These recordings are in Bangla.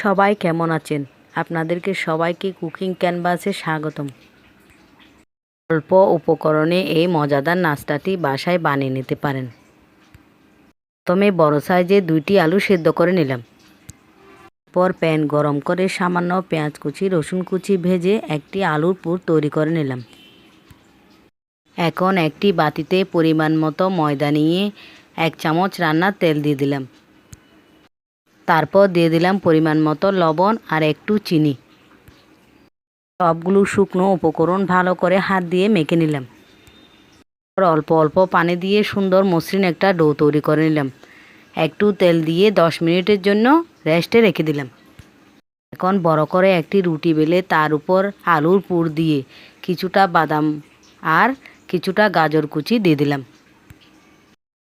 সবাই কেমন আছেন? আপনাদেরকে সবাইকে কুকিং ক্যানভাসে স্বাগতম। অল্প উপকরণে এই মজাদার নাস্তাটি বাসায় বানিয়ে নিতে পারেন। প্রথমে বড় সাইজে 2টি আলু সেদ্ধ করে নিলাম। পর প্যান গরম করে সামান্য পেঁয়াজ কুচি, রসুন কুচি ভেজে একটি আলুর পুর তৈরি করে নিলাম। এখন একটি বাটিতে পরিমাণ মতো ময়দা নিয়ে 1 চামচ রান্নার তেল দিয়ে দিলাম। তারপর দিয়ে দিলাম পরিমাণ মতো লবণ আর একটু চিনি। সবগুলো শুকনো উপকরণ ভালো করে হাত দিয়ে মেখে নিলাম। অল্প অল্প পানি দিয়ে সুন্দর মসৃণ একটা ডো তৈরি করে নিলাম। একটু তেল দিয়ে 10 মিনিটের জন্য রেস্টে রেখে দিলাম। এখন বড় করে একটি রুটি বেলে তার উপর আলুর পুর দিয়ে কিছুটা বাদাম আর কিছুটা গাজর কুচি দিয়ে দিলাম।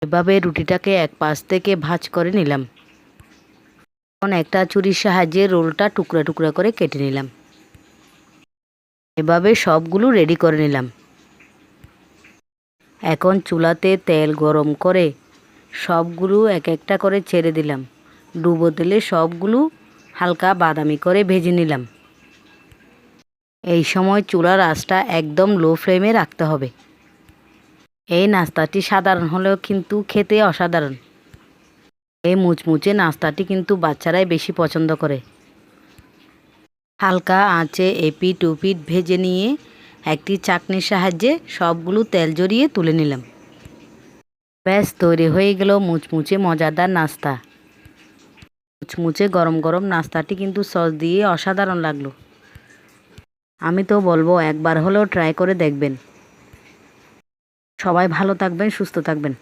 এভাবে রুটিটাকে এক পাশ থেকে ভাঁজ করে নিলাম। এখন একটা ছুরির সাহায্যে রোলটা টুকরা টুকরা করে কেটে নিলাম। এভাবে সবগুলো রেডি করে নিলাম। এখন চুলাতে তেল গরম করে সবগুলো এক একটা করে ছেড়ে দিলাম। ডুবো তেলে সবগুলো হালকা বাদামি করে ভেজে নিলাম। এই সময় চুলার আঁচটা একদম লো ফ্লেমে রাখতে হবে। এই নাস্তাটি সাধারণ হলেও কিন্তু খেতে অসাধারণ। এই মুচমুচে নাস্তাটি কিন্তু বাচ্চারাই বেশি পছন্দ করে। হালকা আঁচে এপিট ওপিট ভেজে নিয়ে একটি চাকনির সাহায্যে সবগুলো তেল ঝরিয়ে তুলে নিলাম। ব্যাস তৈরি হয়ে গেল মুচমুচে মজাদার নাস্তা। মুচমুচে গরম গরম নাস্তাটি কিন্তু সস দিয়ে অসাধারণ লাগলো। আমি তো বলবো একবার হলেও ট্রাই করে দেখবেন। সবাই ভালো থাকবেন, সুস্থ থাকবেন।